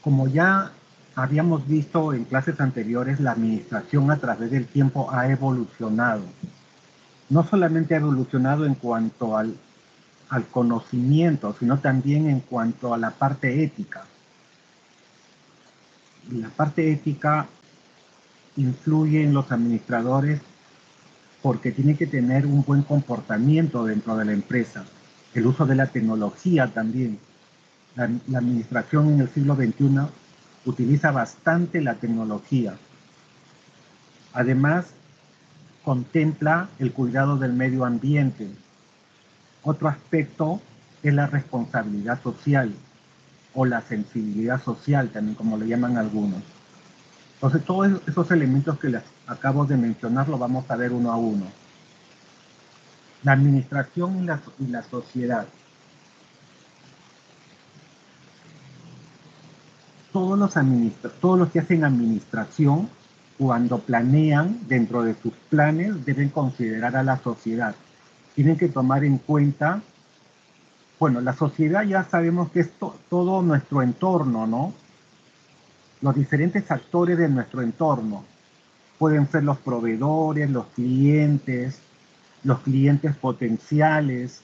Como ya habíamos visto en clases anteriores, la administración a través del tiempo ha evolucionado. No solamente ha evolucionado en cuanto al conocimiento, sino también en cuanto a la parte ética. Y la parte ética influye en los administradores porque tienen que tener un buen comportamiento dentro de la empresa. El uso de la tecnología también. La administración en el siglo XXI utiliza bastante la tecnología. Además, contempla el cuidado del medio ambiente. Otro aspecto es la responsabilidad social o la sensibilidad social, también como le llaman algunos. Entonces, todos esos elementos que les acabo de mencionar los vamos a ver uno a uno. La administración y la sociedad. Todos los que hacen administración, cuando planean dentro de sus planes, deben considerar a la sociedad. Tienen que tomar en cuenta, bueno, la sociedad ya sabemos que es todo nuestro entorno, ¿no? Los diferentes actores de nuestro entorno. Pueden ser los proveedores, los clientes potenciales,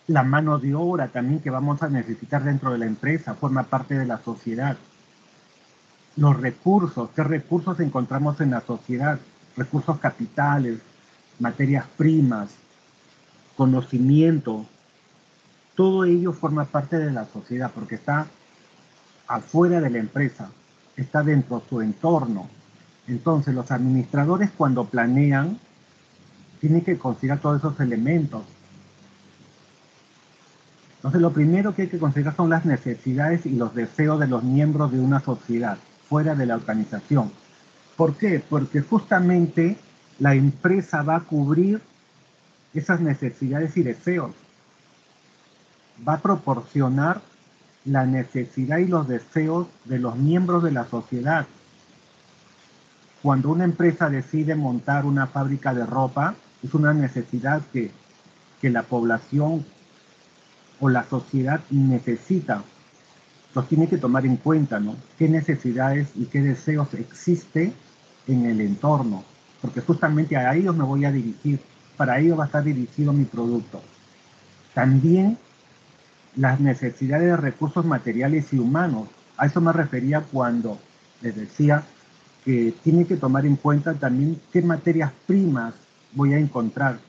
la mano de obra también que vamos a necesitar dentro de la empresa, forma parte de la sociedad. Los recursos, ¿qué recursos encontramos en la sociedad? Recursos capitales, materias primas, conocimiento, todo ello forma parte de la sociedad porque está afuera de la empresa, está dentro de su entorno. Entonces los administradores cuando planean tienen que considerar todos esos elementos. Entonces lo primero que hay que considerar son las necesidades y los deseos de los miembros de una sociedad, fuera de la organización. ¿Por qué? Porque justamente la empresa va a cubrir esas necesidades y deseos. Va a proporcionar la necesidad y los deseos de los miembros de la sociedad. Cuando una empresa decide montar una fábrica de ropa, es una necesidad que la población o la sociedad necesita. Los tiene que tomar en cuenta, ¿no? ¿Qué necesidades y qué deseos existe en el entorno? Porque justamente a ellos me voy a dirigir, para ellos va a estar dirigido mi producto. También las necesidades de recursos materiales y humanos. A eso me refería cuando les decía que tiene que tomar en cuenta también qué materias primas voy a encontrar.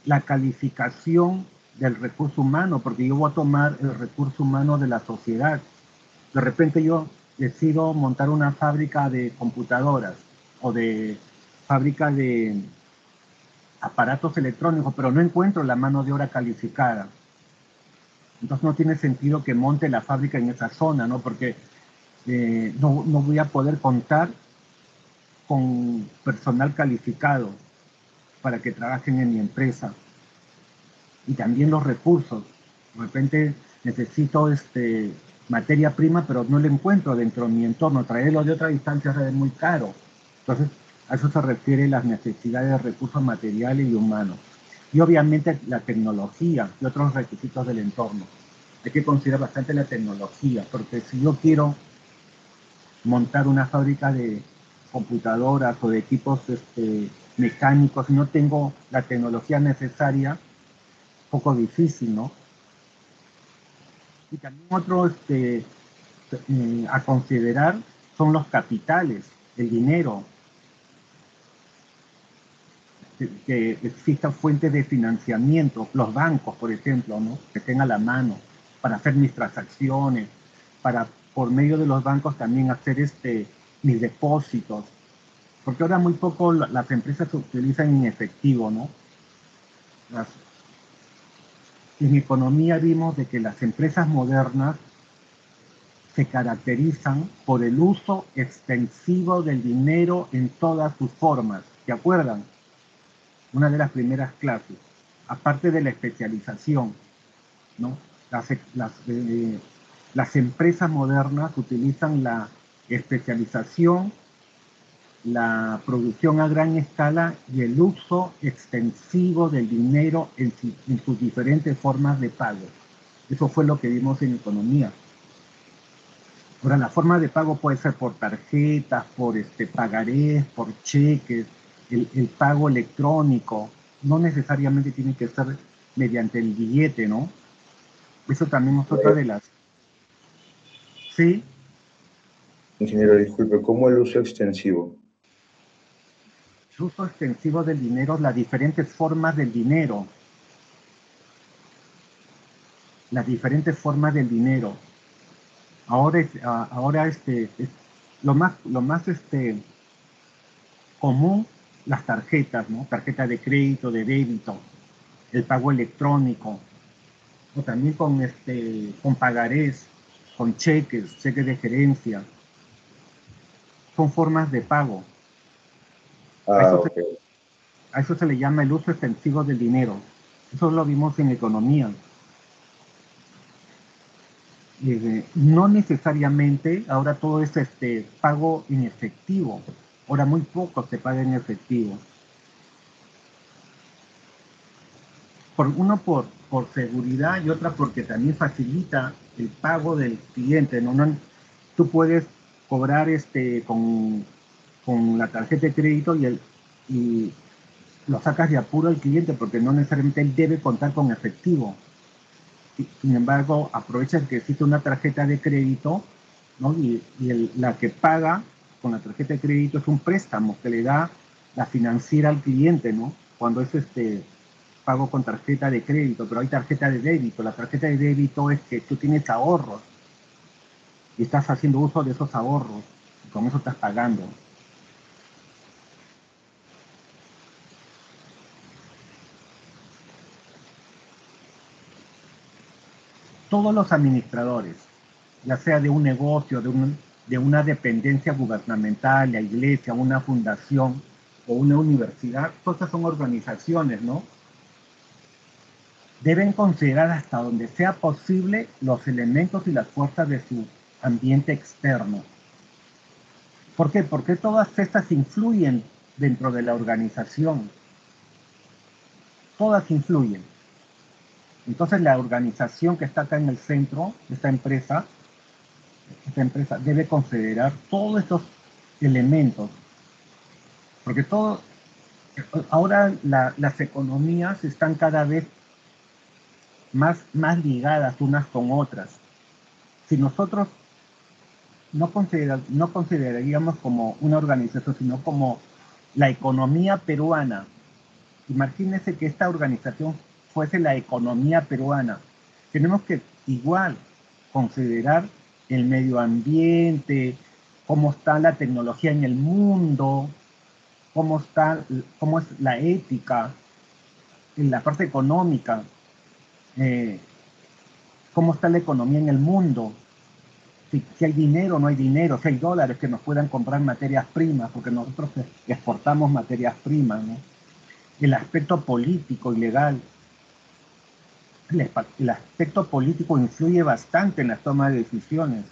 La calificación del recurso humano, porque yo voy a tomar el recurso humano de la sociedad. De repente yo decido montar una fábrica de computadoras o de fábrica de aparatos electrónicos, pero no encuentro la mano de obra calificada. Entonces no tiene sentido que monte la fábrica en esa zona, ¿no? Porque no voy a poder contar con personal calificado para que trabajen en mi empresa. Y también los recursos. De repente necesito materia prima, pero no la encuentro dentro de mi entorno. Traerlo de otra distancia es muy caro. Entonces, a eso se refiere las necesidades de recursos materiales y humanos. Y obviamente la tecnología y otros requisitos del entorno. Hay que considerar bastante la tecnología, porque si yo quiero montar una fábrica de computadoras o de equipos mecánicos y no tengo la tecnología necesaria, un poco difícil, ¿no? Y también otro a considerar son los capitales, el dinero, que exista fuentes de financiamiento, los bancos, por ejemplo, ¿no? Que tenga a la mano para hacer mis transacciones, para por medio de los bancos también hacer mis depósitos, porque ahora muy poco las empresas se utilizan en efectivo, ¿no? En economía vimos de que las empresas modernas se caracterizan por el uso extensivo del dinero en todas sus formas. ¿Se acuerdan? Una de las primeras clases, aparte de la especialización, ¿no? Las empresas modernas utilizan la especialización, la producción a gran escala y el uso extensivo del dinero en sus diferentes formas de pago. Eso fue lo que vimos en economía. Ahora, la forma de pago puede ser por tarjetas, por pagarés, por cheques, el pago electrónico. No necesariamente tiene que ser mediante el billete, ¿no? Eso también es otra Eh, de las... Sí, Ingeniero, disculpe, ¿cómo el uso extensivo? el uso extensivo del dinero, las diferentes formas del dinero, las diferentes formas del dinero. Ahora, ahora es lo más común, las tarjetas, ¿no? Tarjeta de crédito, de débito, el pago electrónico, o también con pagarés, con cheques, cheques de gerencia, son formas de pago. A Ah, eso se, ok. a eso se le llama el uso extensivo del dinero. Eso lo vimos en economía. No necesariamente ahora todo es pago en efectivo. Ahora muy poco se paga en efectivo. Por seguridad y otra porque también facilita el pago del cliente. Tú puedes cobrar con la tarjeta de crédito y lo sacas de apuro al cliente porque no necesariamente él debe contar con efectivo. Sin embargo, aprovechas que existe una tarjeta de crédito, ¿no? La que paga con la tarjeta de crédito es un préstamo que le da la financiera al cliente, ¿no? Cuando es pago con tarjeta de crédito, pero hay tarjeta de débito. La tarjeta de débito es que tú tienes ahorros y estás haciendo uso de esos ahorros y con eso estás pagando. Todos los administradores, ya sea de un negocio, de una dependencia gubernamental, la iglesia, una fundación o una universidad, todas son organizaciones, ¿no? Deben considerar hasta donde sea posible los elementos y las fuerzas de su ambiente externo. ¿Por qué? Porque todas estas influyen dentro de la organización. Todas influyen. Entonces la organización que está acá en el centro, esta empresa debe considerar todos estos elementos, porque ahora las economías están cada vez más ligadas unas con otras. Si nosotros no consideraríamos como una organización, sino como la economía peruana, imagínense que esta organización fuese la economía peruana. Tenemos que igual considerar el medio ambiente, cómo está la tecnología en el mundo, cómo es la ética, en la parte económica, eh, cómo está la economía en el mundo, si hay dinero o no hay dinero, si hay dólares que nos puedan comprar materias primas, porque nosotros exportamos materias primas, ¿no? El aspecto político y legal. El aspecto político influye bastante en la toma de decisiones,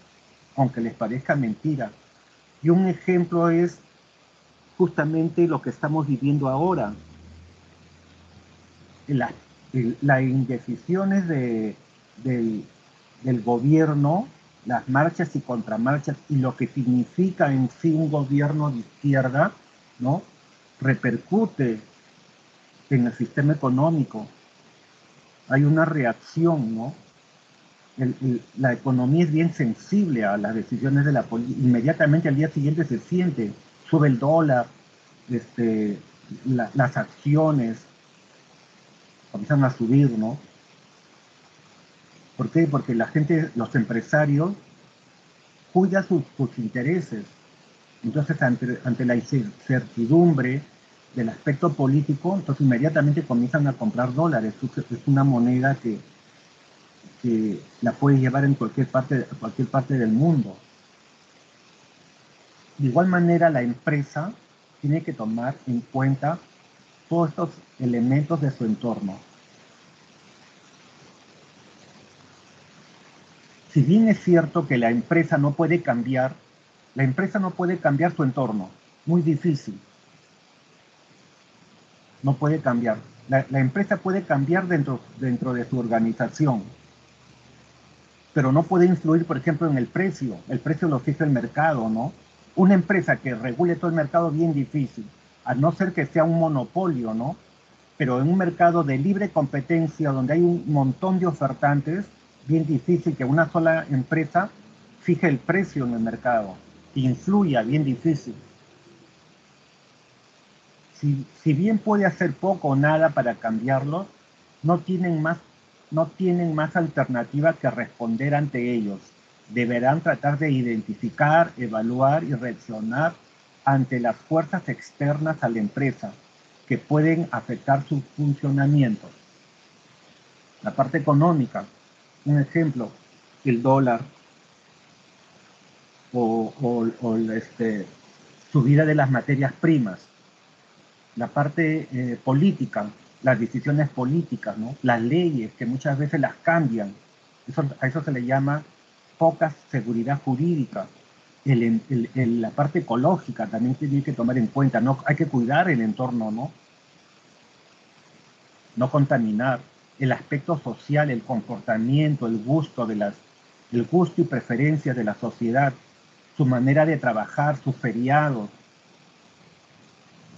aunque les parezca mentira. Y un ejemplo es justamente lo que estamos viviendo ahora, la, las indecisiones del, del gobierno, las marchas y contramarchas y lo que significa en sí un gobierno de izquierda, ¿no? Repercute en el sistema económico. Hay una reacción, ¿no? La economía es bien sensible a las decisiones de la política. Inmediatamente al día siguiente se siente, sube el dólar, este, las acciones comienzan a subir, ¿no? ¿Por qué? Porque la gente, los empresarios, cuidan sus intereses. Entonces, ante la incertidumbre del aspecto político, entonces inmediatamente comienzan a comprar dólares. Es una moneda que la puedes llevar en cualquier parte del mundo. De igual manera, la empresa tiene que tomar en cuenta todos estos elementos de su entorno. Si bien es cierto que la empresa no puede cambiar su entorno, muy difícil, no puede cambiar. La empresa puede cambiar dentro de su organización, pero no puede influir, por ejemplo, en el precio lo fija el mercado, ¿no? Una empresa que regule todo el mercado bien difícil, a no ser que sea un monopolio, ¿no? Pero en un mercado de libre competencia, donde hay un montón de ofertantes, bien difícil que una sola empresa fije el precio en el mercado, influya, bien difícil. Si bien puede hacer poco o nada para cambiarlo, no tienen más, no tienen más alternativa que responder ante ellos. Deberán tratar de identificar, evaluar y reaccionar ante las fuerzas externas a la empresa que pueden afectar su funcionamiento. La parte económica, un ejemplo, el dólar o subida de las materias primas. La parte política, las decisiones políticas, ¿no? Las leyes que muchas veces las cambian. A eso se le llama poca seguridad jurídica. La parte ecológica también tiene que tomar en cuenta, ¿no? Hay que cuidar el entorno, ¿no? No contaminar. El aspecto social, el comportamiento, el gusto y preferencias de la sociedad, su manera de trabajar, sus feriados,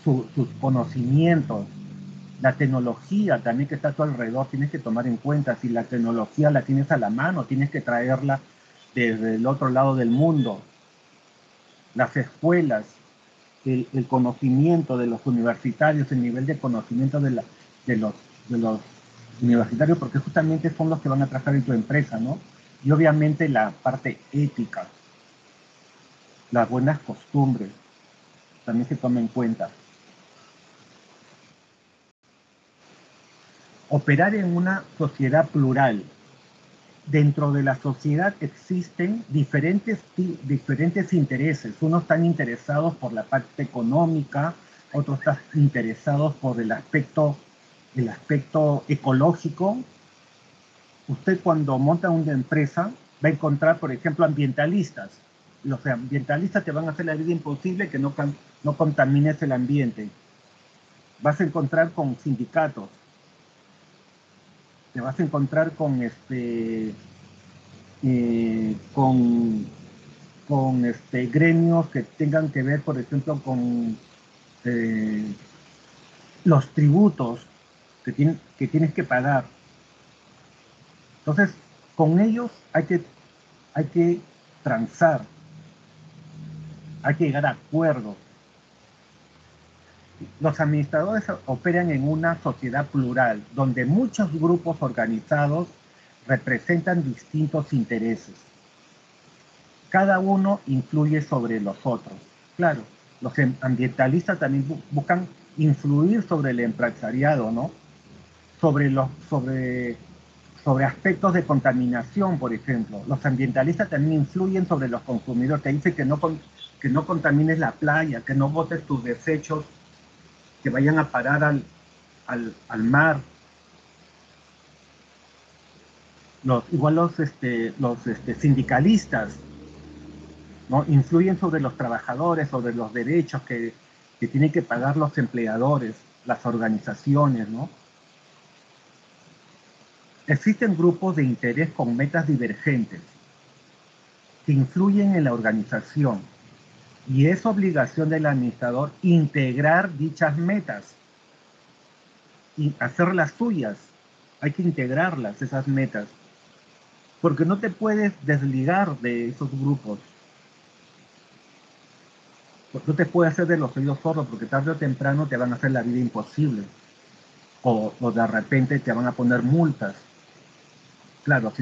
sus conocimientos, la tecnología también que está a tu alrededor, tienes que tomar en cuenta. Si la tecnología la tienes a la mano, tienes que traerla desde el otro lado del mundo. Las escuelas, el conocimiento de los universitarios, el nivel de conocimiento de los universitarios, porque justamente son los que van a trabajar en tu empresa, ¿no? Y obviamente la parte ética, las buenas costumbres, también se toma en cuenta. Operar en una sociedad plural. Dentro de la sociedad existen diferentes intereses. Unos están interesados por la parte económica, otros están interesados por el aspecto ecológico. Usted cuando monta una empresa va a encontrar, por ejemplo, ambientalistas. Los ambientalistas te van a hacer la vida imposible que no contamines el ambiente. Vas a encontrar con sindicatos. Te vas a encontrar con gremios que tengan que ver, por ejemplo, con los tributos que tienes que pagar. Entonces, con ellos hay que transar, hay que llegar a acuerdos. Los administradores operan en una sociedad plural, donde muchos grupos organizados representan distintos intereses. Cada uno influye sobre los otros. Claro, los ambientalistas también buscan influir sobre el empresariado, ¿no? Sobre aspectos de contaminación, por ejemplo. Los ambientalistas también influyen sobre los consumidores. Te dicen que no contamines la playa, que no botes tus desechos que vayan a parar al mar. Igual los sindicalistas, ¿no? Influyen sobre los trabajadores, sobre los derechos que tienen que pagar los empleadores, las organizaciones, ¿no? Existen grupos de interés con metas divergentes que influyen en la organización y es obligación del administrador integrar dichas metas y hacerlas suyas. Hay que integrarlas, esas metas, porque no te puedes desligar de esos grupos. No te puedes hacer de los oídos sordos, porque tarde o temprano te van a hacer la vida imposible. O de repente te van a poner multas. Claro,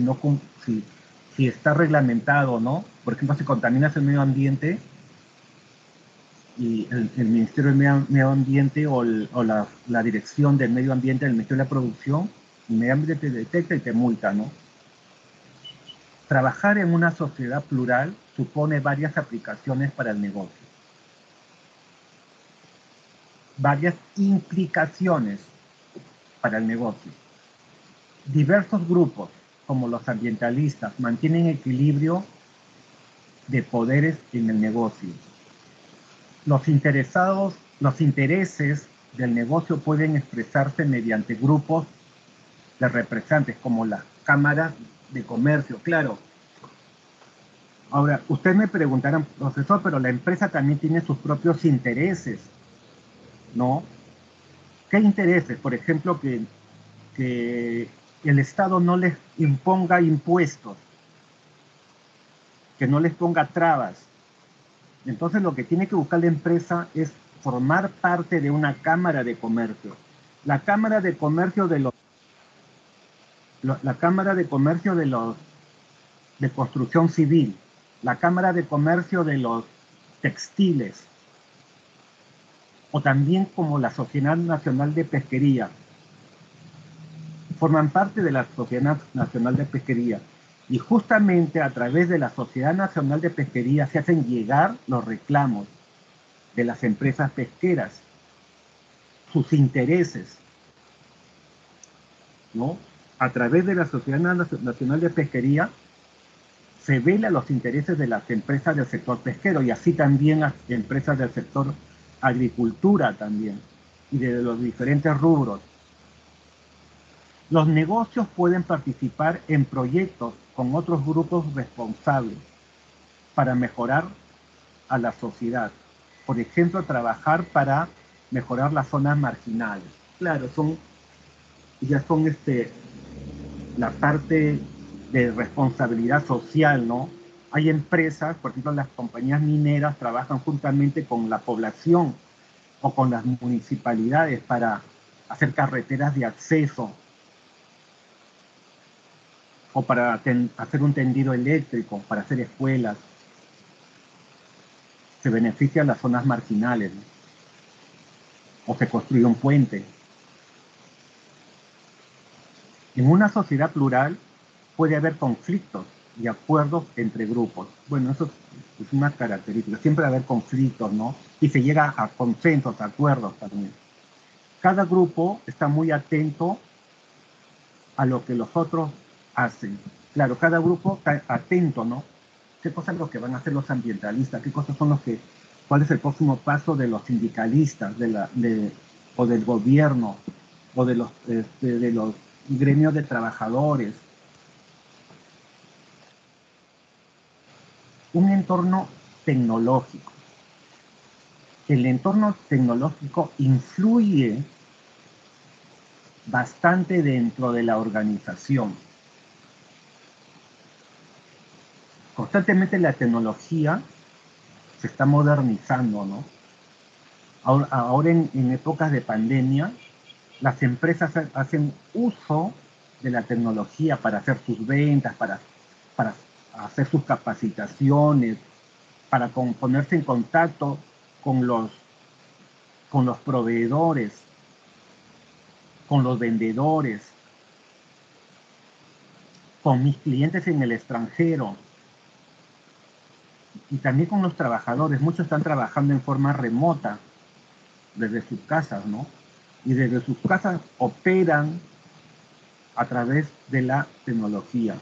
si está reglamentado, ¿no? Por ejemplo, si contaminas el medio ambiente y el Ministerio del Medio Ambiente o la Dirección del Medio Ambiente del Ministerio de la Producción, inmediatamente te detecta y te multa, ¿no? Trabajar en una sociedad plural supone varias aplicaciones para el negocio. Varias implicaciones para el negocio. Diversos grupos, como los ambientalistas, mantienen equilibrio de poderes en el negocio. Los intereses del negocio pueden expresarse mediante grupos de representantes, como las cámaras de comercio. Claro, Ahora, ustedes me preguntarán, profesor, pero la empresa también tiene sus propios intereses, ¿no? ¿Qué intereses? Por ejemplo, que el Estado no les imponga impuestos, que no les ponga trabas. Entonces lo que tiene que buscar la empresa es formar parte de una cámara de comercio. La cámara de comercio la cámara de comercio de construcción civil, la cámara de comercio de los textiles, o también como la Sociedad Nacional de Pesquería. Forman parte de la Sociedad Nacional de Pesquería. Y justamente a través de la Sociedad Nacional de Pesquería se hacen llegar los reclamos de las empresas pesqueras, sus intereses, ¿no? A través de la Sociedad Nacional de Pesquería se vela los intereses de las empresas del sector pesquero y así también las empresas del sector agricultura también y de los diferentes rubros. Los negocios pueden participar en proyectos con otros grupos responsables para mejorar a la sociedad. Por ejemplo, trabajar para mejorar las zonas marginales. Claro, ya son la parte de responsabilidad social, ¿no? Hay empresas, por ejemplo, las compañías mineras trabajan juntamente con la población o con las municipalidades para hacer carreteras de acceso o para hacer un tendido eléctrico, para hacer escuelas. Se benefician las zonas marginales, ¿no? O se construye un puente. En una sociedad plural puede haber conflictos y acuerdos entre grupos. Bueno, eso es una característica. Siempre va a haber conflictos, ¿no? Y se llega a consensos, a acuerdos también. Cada grupo está muy atento a lo que los otros hacen. Claro, cada grupo está atento, ¿no? ¿Qué cosas son los que van a hacer los ambientalistas? ¿Qué cosas son cuál es el próximo paso de los sindicalistas, o del gobierno, o de los gremios de trabajadores? Un entorno tecnológico. El entorno tecnológico influye bastante dentro de la organización. Constantemente la tecnología se está modernizando, ¿no? Ahora en épocas de pandemia, las empresas hacen uso de la tecnología para hacer sus ventas, para hacer sus capacitaciones, para ponerse en contacto con los proveedores, con los vendedores, con mis clientes en el extranjero y también con los trabajadores. Muchos están trabajando en forma remota desde sus casas, ¿no? Y desde sus casas operan a través de la tecnología.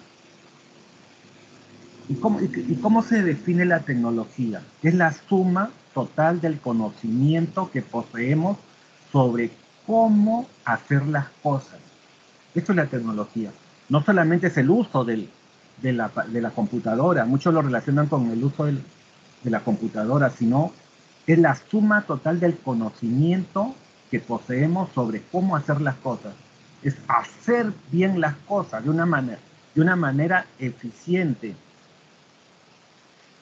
¿Y cómo se define la tecnología? Es la suma total del conocimiento que poseemos sobre cómo hacer las cosas. Esto es la tecnología. No solamente es el uso de la computadora, muchos lo relacionan con el uso de la computadora, sino es la suma total del conocimiento que poseemos sobre cómo hacer las cosas. Es hacer bien las cosas de una manera eficiente,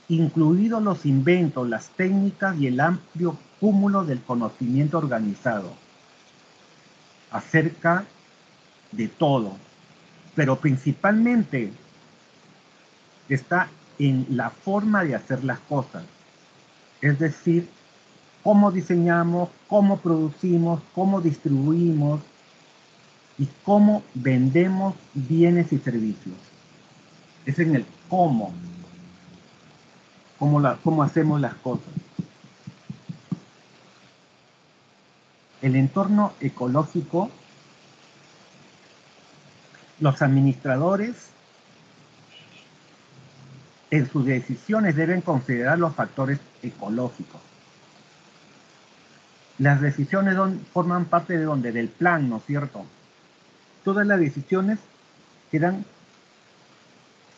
incluidos los inventos, las técnicas y el amplio cúmulo del conocimiento organizado acerca de todo, pero principalmente está en la forma de hacer las cosas, es decir, cómo diseñamos, cómo producimos, cómo distribuimos y cómo vendemos bienes y servicios. Es en el cómo hacemos las cosas. El entorno ecológico, los administradores en sus decisiones deben considerar los factores ecológicos. Las decisiones forman parte del plan, ¿no es cierto? Todas las decisiones quedan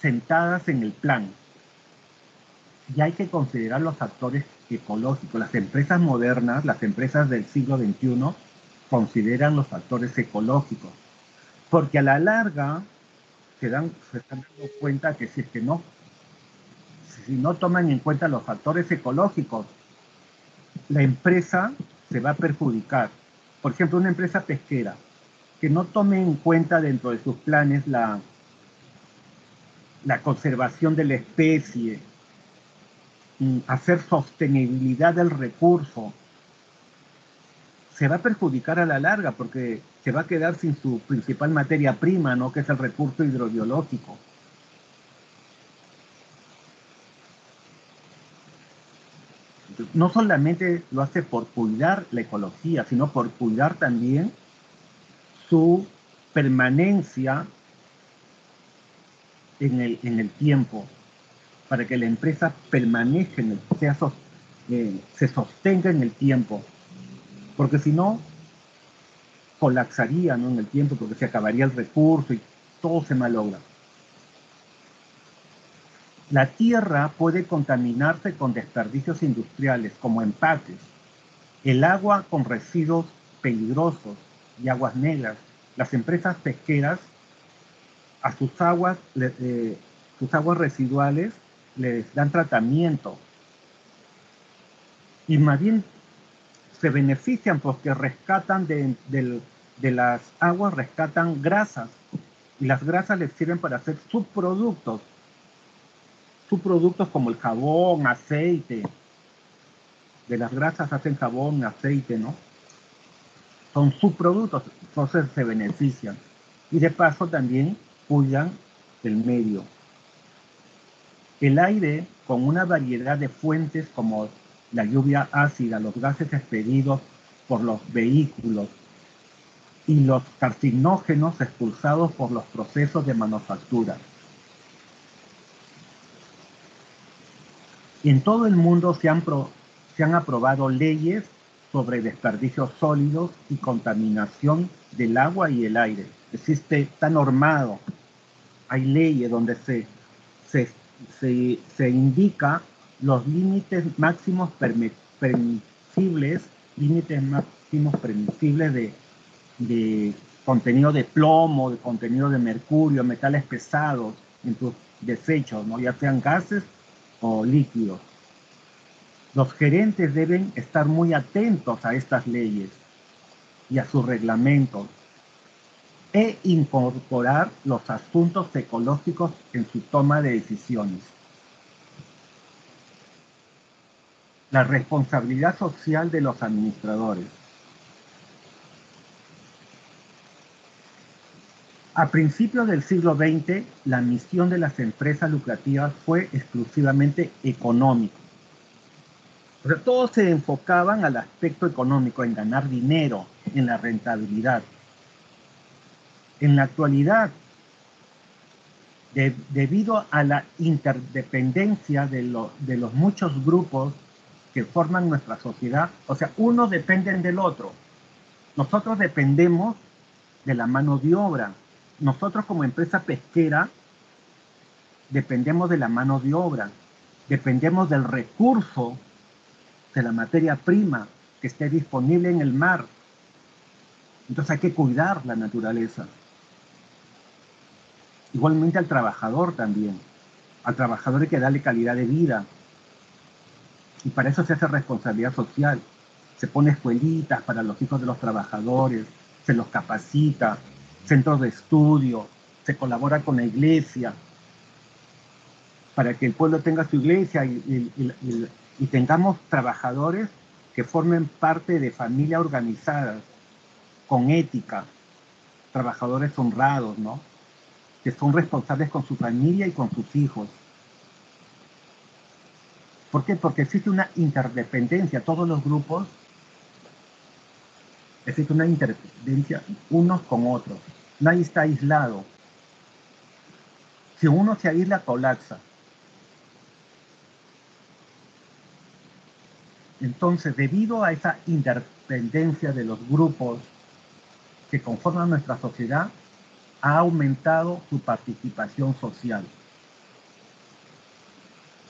sentadas en el plan. y hay que considerar los factores ecológicos. Las empresas modernas, las empresas del siglo XXI, consideran los factores ecológicos, porque a la larga se están dando cuenta que si es que no, si no toman en cuenta los factores ecológicos, la empresa se va a perjudicar. Por ejemplo, una empresa pesquera que no tome en cuenta dentro de sus planes la conservación de la especie, hacer sostenibilidad del recurso, se va a perjudicar a la larga porque se va a quedar sin su principal materia prima, ¿no? Que es el recurso hidrobiológico. No solamente lo hace por cuidar la ecología, sino por cuidar también su permanencia en el tiempo, para que la empresa permanezca, se sostenga en el tiempo, porque si no, colapsaría, ¿no? En el tiempo, porque se acabaría el recurso y todo se malogra. La tierra puede contaminarse con desperdicios industriales como empaques, el agua con residuos peligrosos y aguas negras. Las empresas pesqueras a sus aguas residuales les dan tratamiento y más bien se benefician porque rescatan de las aguas, rescatan grasas y las grasas les sirven para hacer subproductos como el jabón, aceite. De las grasas hacen jabón, aceite, ¿no? Son subproductos, entonces se benefician. Y de paso también cuidan el medio. El aire, con una variedad de fuentes como la lluvia ácida, los gases expelidos por los vehículos y los carcinógenos expulsados por los procesos de manufactura. En todo el mundo se han aprobado leyes sobre desperdicios sólidos y contaminación del agua y el aire. Está normado. Hay leyes donde se indica los límites máximos permisibles de contenido de plomo, de contenido de mercurio, metales pesados en tus desechos, ¿no? Ya sean gases o líquidos. Los gerentes deben estar muy atentos a estas leyes y a sus reglamentos e incorporar los asuntos ecológicos en su toma de decisiones. La responsabilidad social de los administradores. A principios del siglo XX, la misión de las empresas lucrativas fue exclusivamente económica. O sea, todos se enfocaban al aspecto económico, en ganar dinero, en la rentabilidad. En la actualidad, debido a la interdependencia de los muchos grupos que forman nuestra sociedad, o sea, unos dependen del otro. Nosotros dependemos de la mano de obra. Nosotros como empresa pesquera dependemos de la mano de obra. Dependemos del recurso, de la materia prima que esté disponible en el mar. Entonces hay que cuidar la naturaleza. Igualmente al trabajador también. Al trabajador hay que darle calidad de vida. Y para eso se hace responsabilidad social. Se pone escuelitas para los hijos de los trabajadores, se los capacita, centros de estudio, se colabora con la iglesia, para que el pueblo tenga su iglesia y tengamos trabajadores que formen parte de familias organizadas, con ética, trabajadores honrados, ¿no? Que son responsables con su familia y con sus hijos. ¿Por qué? Porque existe una interdependencia. Todos los grupos, existe una interdependencia unos con otros. Nadie está aislado. Si uno se aísla, colapsa. Entonces, debido a esa interdependencia de los grupos que conforman nuestra sociedad, ha aumentado su participación social.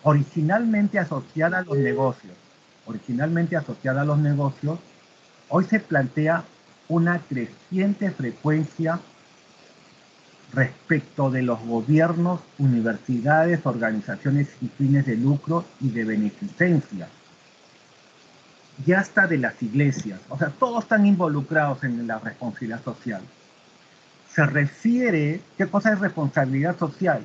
originalmente asociada a los negocios, hoy se plantea una creciente frecuencia respecto de los gobiernos, universidades, organizaciones sin fines de lucro y de beneficencia. Y hasta de las iglesias. O sea, todos están involucrados en la responsabilidad social. Se refiere, ¿qué cosa es responsabilidad social?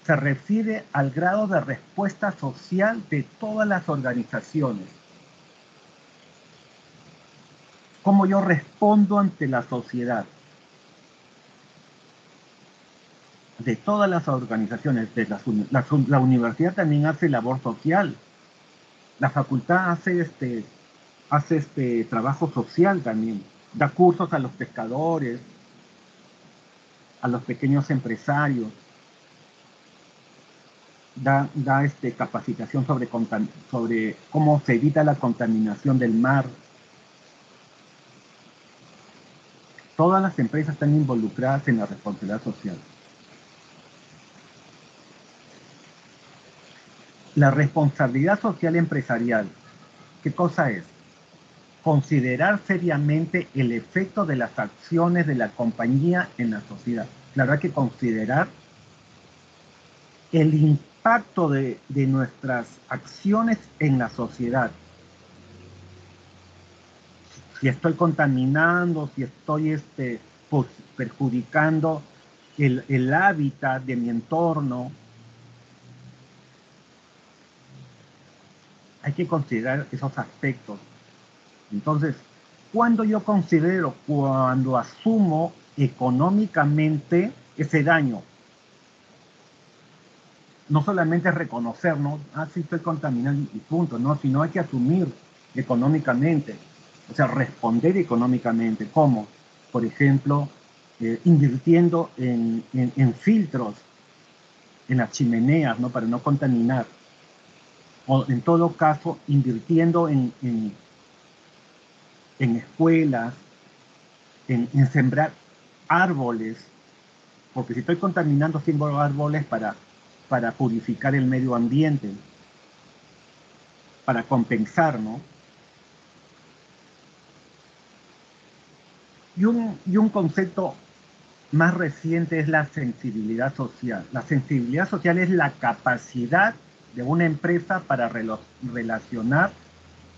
Se refiere al grado de respuesta social de todas las organizaciones. Cómo yo respondo ante la sociedad. De todas las organizaciones, de la universidad también hace labor social. La facultad hace trabajo social también. Da cursos a los pescadores, a los pequeños empresarios. Da capacitación sobre cómo se evita la contaminación del mar. Todas las empresas están involucradas en la responsabilidad social. La responsabilidad social empresarial, ¿qué cosa es? Considerar seriamente el efecto de las acciones de la compañía en la sociedad. Claro, hay que considerar el impacto de nuestras acciones en la sociedad. Si estoy contaminando, si estoy perjudicando el hábitat de mi entorno, hay que considerar esos aspectos. Entonces, ¿cuándo yo considero? Cuando asumo económicamente ese daño. No solamente reconocer, ¿no? Sí estoy contaminando y punto, ¿no? Sino hay que asumir económicamente. O sea, responder económicamente. ¿Cómo? Por ejemplo, invirtiendo en filtros en las chimeneas, ¿no? Para no contaminar. O en todo caso, invirtiendo en escuelas, en sembrar árboles, porque si estoy contaminando, siembro árboles para purificar el medio ambiente, para compensar, ¿no? Y un concepto más reciente es la sensibilidad social. La sensibilidad social es la capacidad de una empresa para relacionar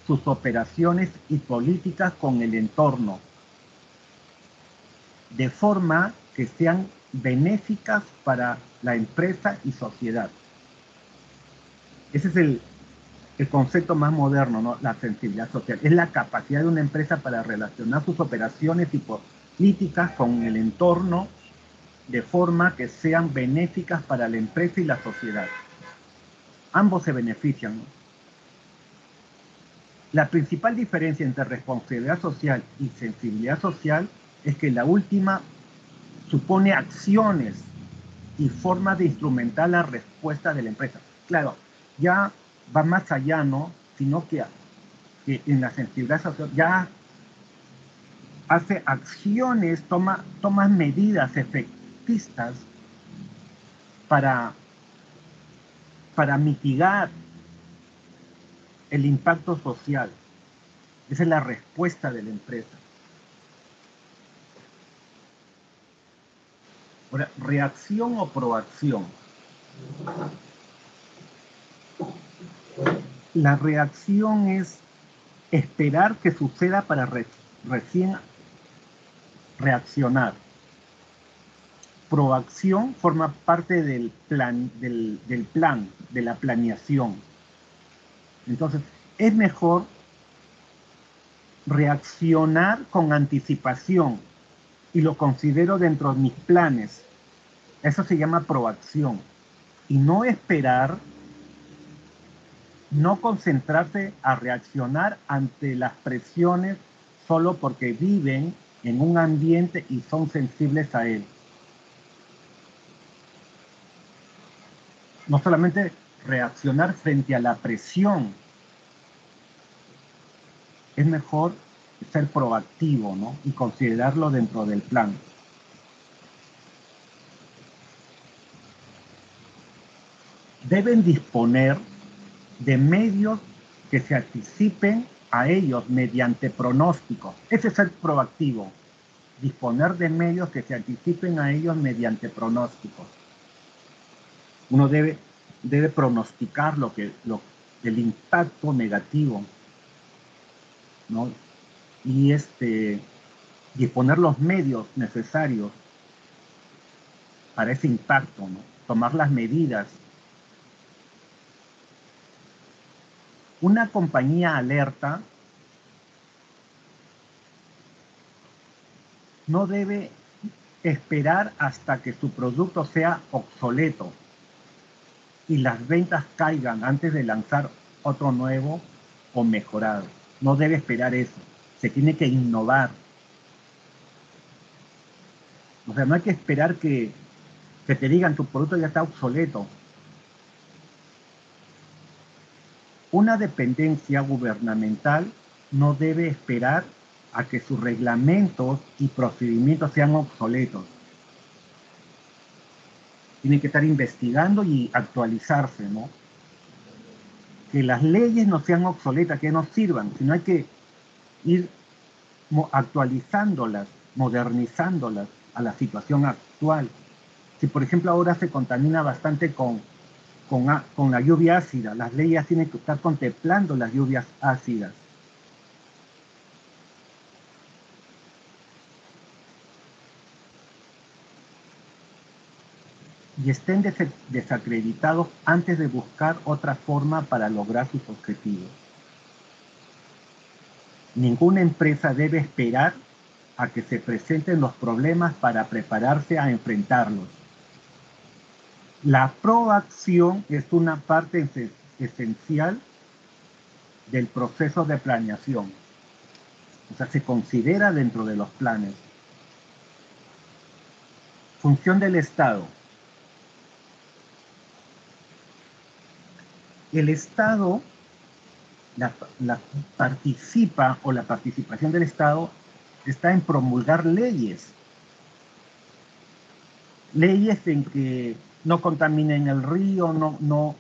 sus operaciones y políticas con el entorno, de forma que sean benéficas para la empresa y sociedad. Ese es el concepto más moderno, ¿no? La sensibilidad social. Es la capacidad de una empresa para relacionar sus operaciones y políticas con el entorno de forma que sean benéficas para la empresa y la sociedad. Ambos se benefician, ¿no? La principal diferencia entre responsabilidad social y sensibilidad social es que la última supone acciones y formas de instrumentar la respuesta de la empresa. Claro, ya va más allá, ¿no? Sino que en la sensibilidad social ya hace acciones, toma medidas efectistas para mitigar el impacto social. Esa es la respuesta de la empresa. Ahora, reacción o proacción. La reacción es esperar que suceda para recién reaccionar. Proacción forma parte del plan, de la planeación. Entonces, es mejor reaccionar con anticipación y lo considero dentro de mis planes. Eso se llama proacción. Y no esperar, no concentrarse a reaccionar ante las presiones solo porque viven en un ambiente y son sensibles a él. No solamente reaccionar frente a la presión, es mejor ser proactivo, ¿no? Y considerarlo dentro del plan. deben disponer de medios que se anticipen a ellos mediante pronósticos. Ese es el proactivo, disponer de medios que se anticipen a ellos mediante pronósticos. Uno debe pronosticar el impacto negativo, ¿no? Y disponer los medios necesarios para ese impacto, ¿no? Tomar las medidas. Una compañía alerta no debe esperar hasta que su producto sea obsoleto y las ventas caigan antes de lanzar otro nuevo o mejorado. No debe esperar eso. Se tiene que innovar. O sea, no hay que esperar que te digan tu producto ya está obsoleto. Una dependencia gubernamental no debe esperar a que sus reglamentos y procedimientos sean obsoletos. Tiene que estar investigando y actualizarse, ¿no? Que las leyes no sean obsoletas, que no sirvan, sino hay que ir actualizándolas, modernizándolas a la situación actual. Si, por ejemplo, ahora se contamina bastante con la lluvia ácida, las leyes tienen que estar contemplando las lluvias ácidas. Y estén desacreditados antes de buscar otra forma para lograr sus objetivos. Ninguna empresa debe esperar a que se presenten los problemas para prepararse a enfrentarlos. La proacción es una parte esencial del proceso de planeación. O sea, se considera dentro de los planes. Función del Estado. El Estado la participación del Estado está en promulgar leyes. Leyes en que no contaminen el río, no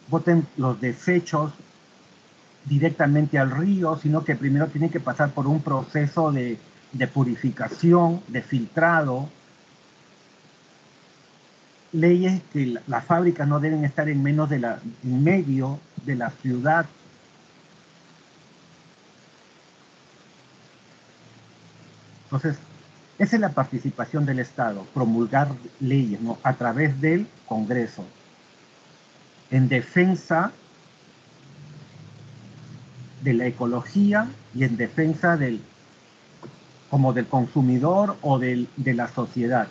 boten los desechos directamente al río, sino que primero tienen que pasar por un proceso de purificación, de filtrado. Leyes que las fábricas no deben estar en medio de la ciudad. Entonces, esa es la participación del Estado, promulgar leyes, ¿no? A través del Congreso, en defensa de la ecología y en defensa como del consumidor o de la sociedad.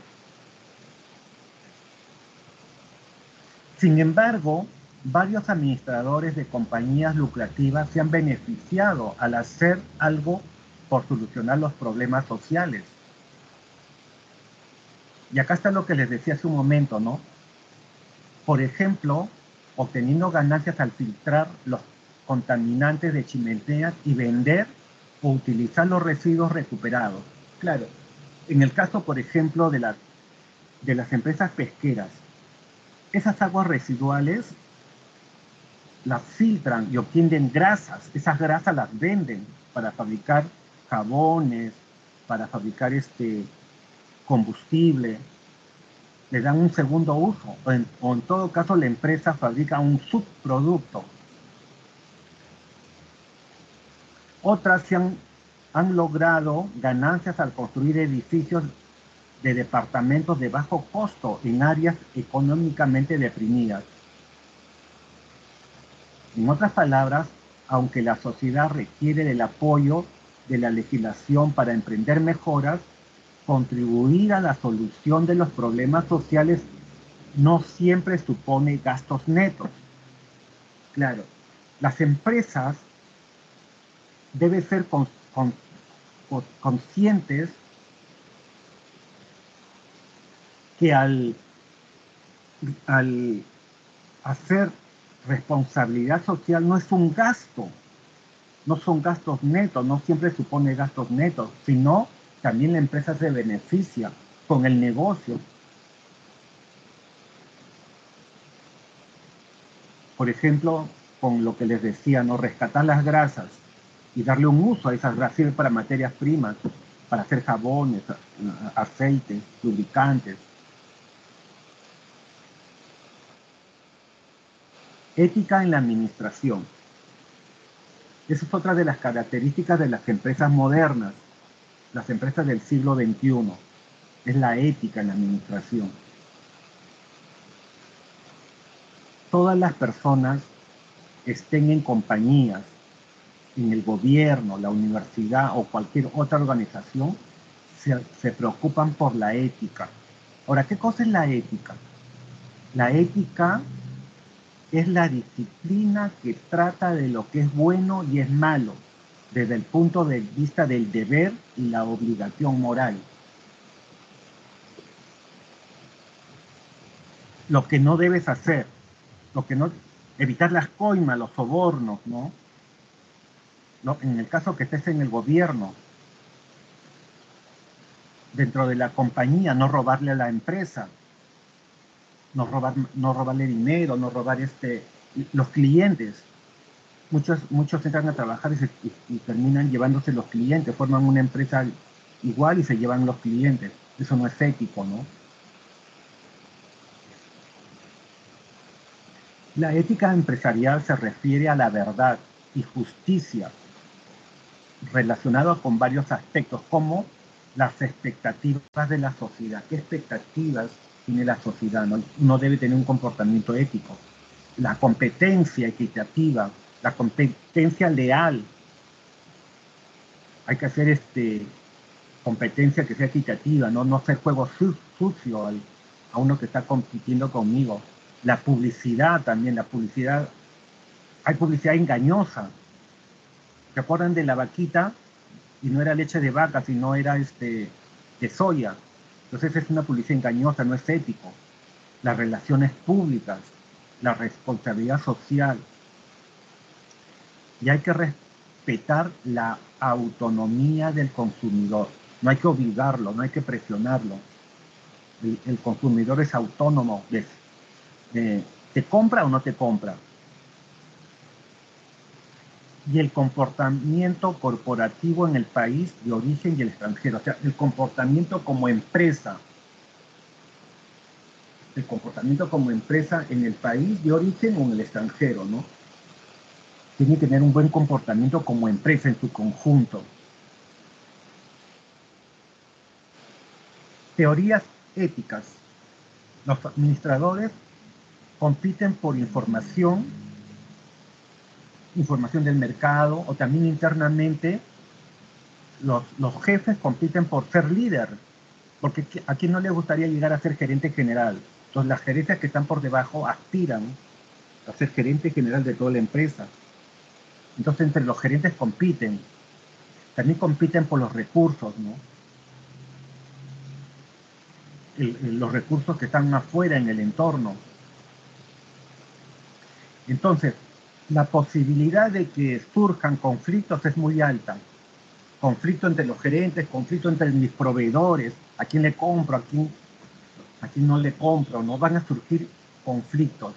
Sin embargo, varios administradores de compañías lucrativas se han beneficiado al hacer algo por solucionar los problemas sociales. Y acá está lo que les decía hace un momento, ¿no? Por ejemplo, obteniendo ganancias al filtrar los contaminantes de chimeneas y vender o utilizar los residuos recuperados. Claro, en el caso, por ejemplo, de las empresas pesqueras, esas aguas residuales las filtran y obtienen grasas. Esas grasas las venden para fabricar jabones, para fabricar combustible. Le dan un segundo uso, o en todo caso la empresa fabrica un subproducto. Otras han logrado ganancias al construir edificios de departamentos de bajo costo en áreas económicamente deprimidas. En otras palabras, aunque la sociedad requiere del apoyo de la legislación para emprender mejoras, contribuir a la solución de los problemas sociales no siempre supone gastos netos. Claro, las empresas deben ser conscientes que al hacer responsabilidad social no es un gasto, no son gastos netos, no siempre supone gastos netos, sino también la empresa se beneficia con el negocio. Por ejemplo, con lo que les decía, ¿no? Rescatar las grasas y darle un uso a esas grasas, sirve para materias primas, para hacer jabones, aceites, lubricantes. Ética en la administración. Esa es otra de las características de las empresas modernas, las empresas del siglo XXI. Es la ética en la administración. Todas las personas estén en compañías, en el gobierno, la universidad o cualquier otra organización, se preocupan por la ética. Ahora, ¿qué cosa es la ética? La ética es la disciplina que trata de lo que es bueno y es malo, desde el punto de vista del deber y la obligación moral. Lo que no debes hacer, lo que no, evitar las coimas, los sobornos, ¿no? En el caso que estés en el gobierno, dentro de la compañía, no robarle a la empresa, no robarle dinero, no robar los clientes. Muchos entran a trabajar y terminan llevándose los clientes, forman una empresa igual y se llevan los clientes. Eso no es ético, ¿no? La ética empresarial se refiere a la verdad y justicia relacionada con varios aspectos, como las expectativas de la sociedad. ¿Qué expectativas tiene la sociedad? ¿No? Uno debe tener un comportamiento ético. La competencia equitativa, la competencia leal. Hay que hacer competencia que sea equitativa, no hacer juego sucio a uno que está compitiendo conmigo. La publicidad también, hay publicidad engañosa. ¿Se acuerdan de la vaquita? Y no era leche de vaca, sino era de soya. Entonces es una publicidad engañosa, no es ético. Las relaciones públicas, la responsabilidad social. Y hay que respetar la autonomía del consumidor. No hay que obligarlo, no hay que presionarlo. El consumidor es autónomo. ¿Te compra o no te compra? Y el comportamiento corporativo en el país de origen y el extranjero. O sea, el comportamiento como empresa. El comportamiento como empresa en el país de origen o en el extranjero, ¿no? Tiene que tener un buen comportamiento como empresa en su conjunto. Teorías éticas. Los administradores compiten por información del mercado, o también internamente los jefes compiten por ser líder, porque a quién no le gustaría llegar a ser gerente general. Entonces las gerencias que están por debajo aspiran a ser gerente general de toda la empresa. Entonces entre los gerentes compiten, también compiten por los recursos, ¿no? Los recursos que están afuera en el entorno. Entonces, la posibilidad de que surjan conflictos es muy alta. Conflicto entre los gerentes, conflicto entre mis proveedores, a quién le compro, a quién no le compro, no van a surgir conflictos.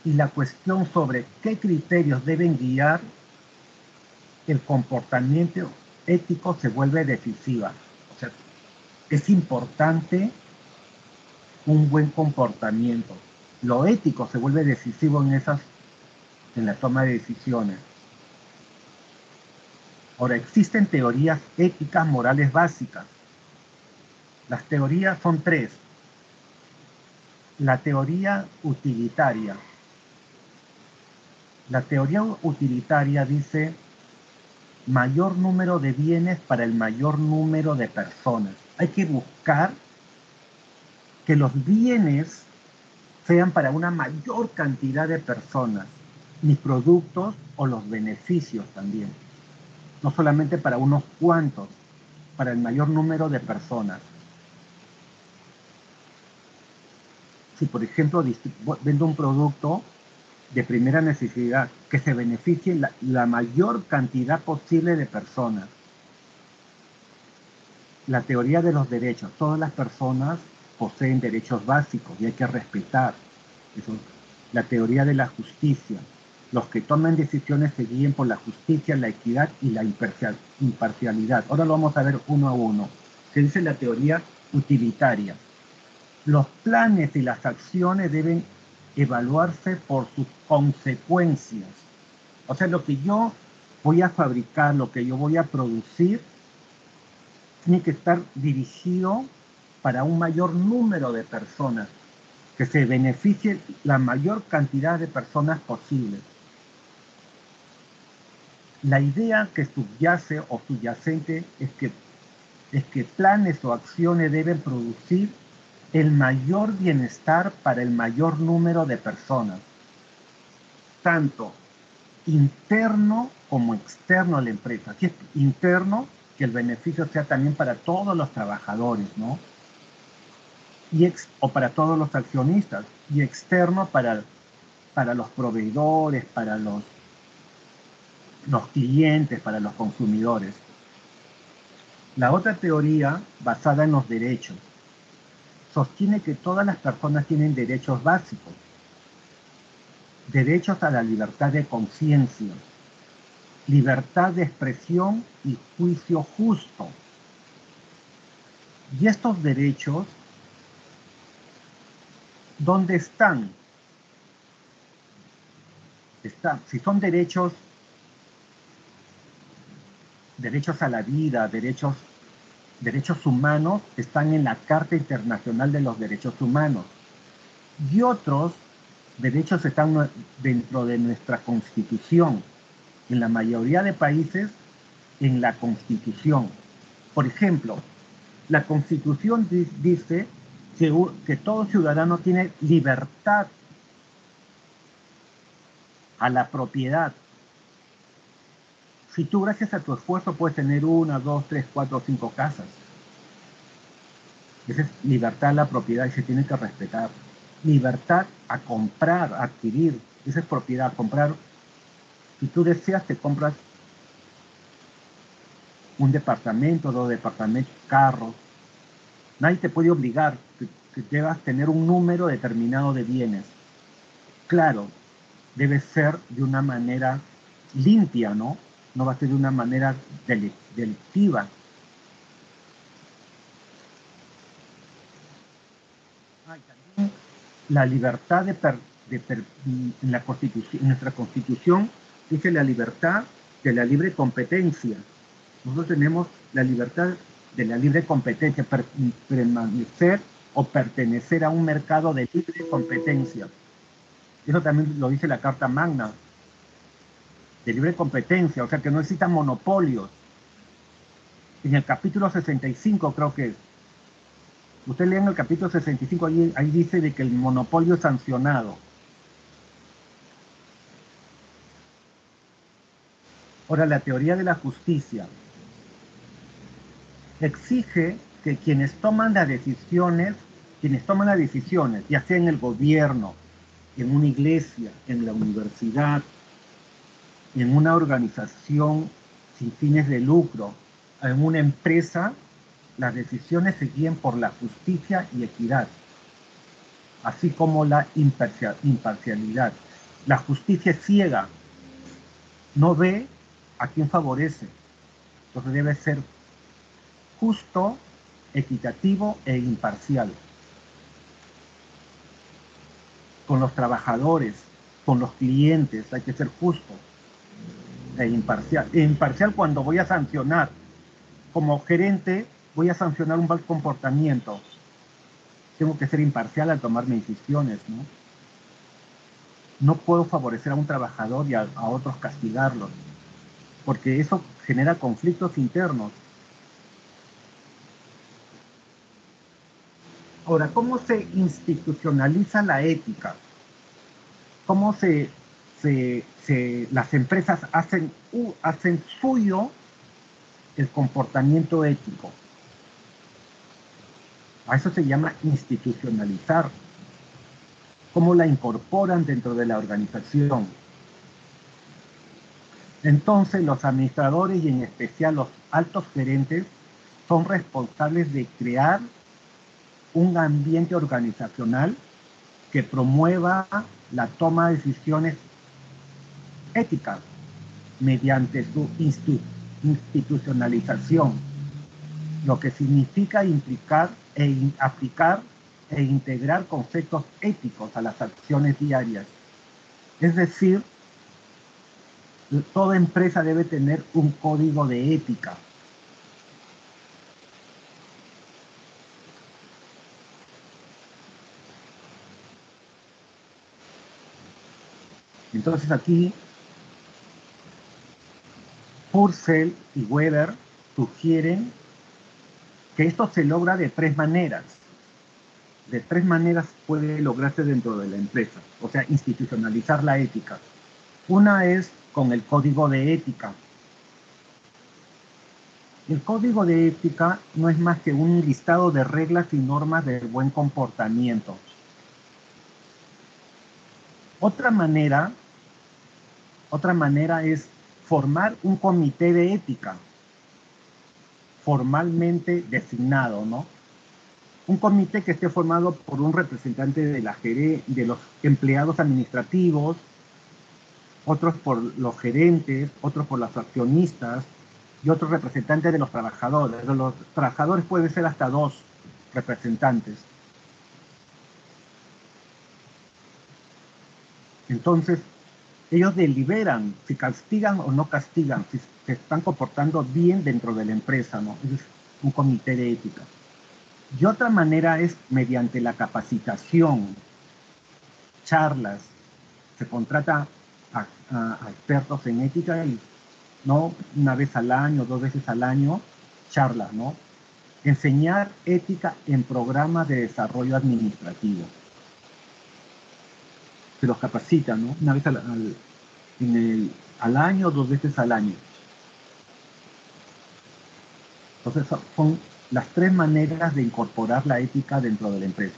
Y la cuestión sobre qué criterios deben guiar el comportamiento ético se vuelve decisiva. O sea, es importante un buen comportamiento. Lo ético se vuelve decisivo en la toma de decisiones. Ahora, existen teorías éticas morales básicas. Las teorías son tres. La teoría utilitaria. La teoría utilitaria dice mayor número de bienes para el mayor número de personas. Hay que buscar que los bienes sean para una mayor cantidad de personas, mis productos o los beneficios también. No solamente para unos cuantos, para el mayor número de personas. Si, por ejemplo, vendo un producto de primera necesidad, que se beneficie la mayor cantidad posible de personas. La teoría de los derechos. Todas las personas poseen derechos básicos y hay que respetar. Eso, la teoría de la justicia. Los que toman decisiones se guíen por la justicia, la equidad y la imparcialidad. Ahora lo vamos a ver uno a uno. Se dice la teoría utilitaria. Los planes y las acciones deben evaluarse por sus consecuencias. O sea, lo que yo voy a fabricar, lo que yo voy a producir, tiene que estar dirigido para un mayor número de personas, que se beneficie la mayor cantidad de personas posible. La idea que subyace o subyacente es que planes o acciones deben producir el mayor bienestar para el mayor número de personas, tanto interno como externo a la empresa. Si es interno, que el beneficio sea también para todos los trabajadores, ¿no? O para todos los accionistas, y externo para los proveedores, para los clientes, para los consumidores. La otra teoría, basada en los derechos, sostiene que todas las personas tienen derechos básicos, derechos a la libertad de conciencia, libertad de expresión y juicio justo. Y estos derechos, ¿dónde están? Si son derechos a la vida, derechos humanos, están en la Carta Internacional de los Derechos Humanos. Y otros derechos están dentro de nuestra Constitución. En la mayoría de países, en la Constitución. Por ejemplo, la Constitución dice que todo ciudadano tiene libertad a la propiedad. Si tú, gracias a tu esfuerzo, puedes tener 1, 2, 3, 4, 5 casas. Esa es libertad a la propiedad y se tiene que respetar. Libertad a comprar, a adquirir. Esa es propiedad, comprar. Si tú deseas, te compras un departamento, 2 departamentos, carros. Nadie te puede obligar que debas tener un número determinado de bienes. Claro, debe ser de una manera limpia, ¿no? No va a ser de una manera delictiva. También la libertad en nuestra Constitución dice la libertad de la libre competencia. Nosotros tenemos la libertad de la libre competencia, permanecer o pertenecer a un mercado de libre competencia. Eso también lo dice la Carta Magna, de libre competencia, o sea que no existan monopolios. En el capítulo 65 creo que es. Usted lee en el capítulo 65, ahí dice de que el monopolio es sancionado. Ahora, la teoría de la justicia exige que quienes toman las decisiones, ya sea en el gobierno, en una iglesia, en la universidad, en una organización sin fines de lucro, en una empresa, las decisiones se guían por la justicia y equidad, así como la imparcialidad. La justicia es ciega, no ve a quién favorece, entonces debe ser justo, equitativo e imparcial. Con los trabajadores, con los clientes, hay que ser justo e imparcial. E imparcial cuando voy a sancionar. Como gerente, voy a sancionar un mal comportamiento. Tengo que ser imparcial al tomar mis decisiones, ¿no? No puedo favorecer a un trabajador y a otros castigarlos, porque eso genera conflictos internos. Ahora, ¿cómo se institucionaliza la ética? ¿Cómo las empresas hacen suyo el comportamiento ético? A eso se llama institucionalizar. ¿Cómo la incorporan dentro de la organización? Entonces, los administradores y en especial los altos gerentes son responsables de crear un ambiente organizacional que promueva la toma de decisiones éticas mediante su institucionalización, lo que significa implicar aplicar e integrar conceptos éticos a las acciones diarias. Es decir, toda empresa debe tener un código de ética. Entonces aquí Purcell y Weber sugieren que esto se logra de tres maneras. De tres maneras puede lograrse dentro de la empresa, o sea, institucionalizar la ética. Una es con el código de ética. El código de ética no es más que un listado de reglas y normas del buen comportamiento. Otra manera es formar un comité de ética formalmente designado, ¿no? Un comité que esté formado por un representante de los empleados administrativos, otros por los gerentes, otros por los accionistas y otros representantes de los trabajadores. De los trabajadores pueden ser hasta 2 representantes. Entonces, ellos deliberan si castigan o no castigan, si se están comportando bien dentro de la empresa, ¿no? Es un comité de ética. Y otra manera es mediante la capacitación, charlas. Se contrata a expertos en ética y, ¿no?, una vez al año, 2 veces al año, charlas, ¿no? Enseñar ética en programas de desarrollo administrativo. Se los capacita, ¿no? Una vez al año, 2 veces al año. Entonces son las 3 maneras de incorporar la ética dentro de la empresa.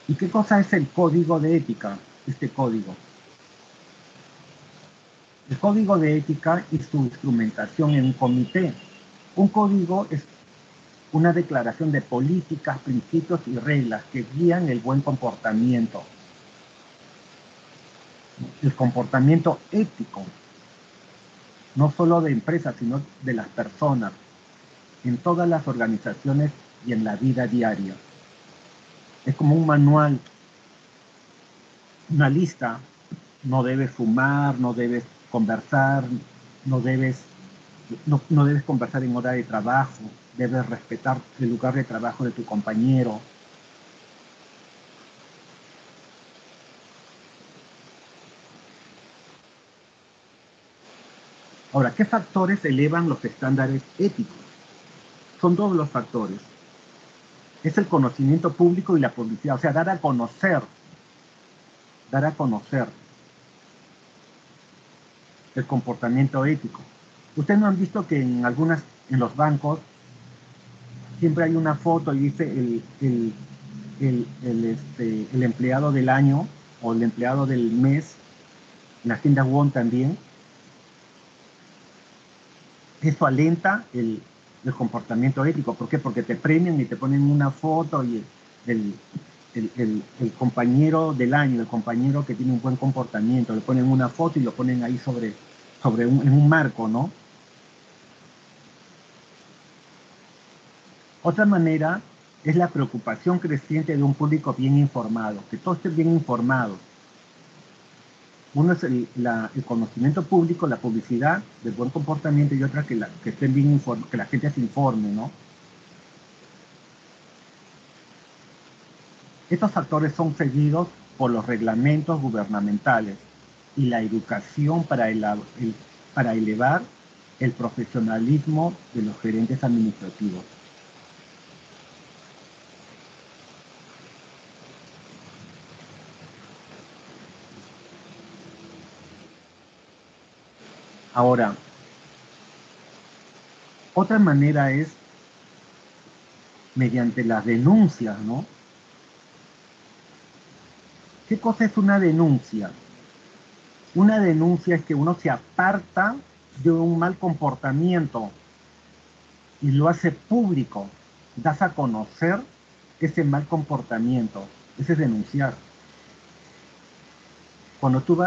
¿Y qué cosa es el código de ética? Este código. El código de ética y su instrumentación en un comité. Un código es una declaración de políticas, principios y reglas que guían el buen comportamiento. El comportamiento ético, no solo de empresas, sino de las personas, en todas las organizaciones y en la vida diaria. Es como un manual, una lista. No debes fumar, no debes conversar, no debes conversar en hora de trabajo, debes respetar el lugar de trabajo de tu compañero. Ahora, ¿qué factores elevan los estándares éticos? Son 2 los factores. Es el conocimiento público y la publicidad, o sea, dar a conocer el comportamiento ético. Ustedes no han visto que en los bancos siempre hay una foto y dice el empleado del año o el empleado del mes, en las tiendas WON también. Eso alenta el comportamiento ético. ¿Por qué? Porque te premian y te ponen una foto y el compañero del año, el compañero que tiene un buen comportamiento, le ponen una foto y lo ponen ahí en un marco, ¿no? Otra manera es la preocupación creciente de un público bien informado, que todos estén bien informados. Uno es el conocimiento público, la publicidad del buen comportamiento, y otra que la gente se informe, ¿no? Estos factores son seguidos por los reglamentos gubernamentales y la educación para elevar el profesionalismo de los gerentes administrativos. Ahora, otra manera es mediante las denuncias, ¿no? ¿Qué cosa es una denuncia? Una denuncia es que uno se aparta de un mal comportamiento y lo hace público, das a conocer ese mal comportamiento. Ese es denunciar. Cuando tú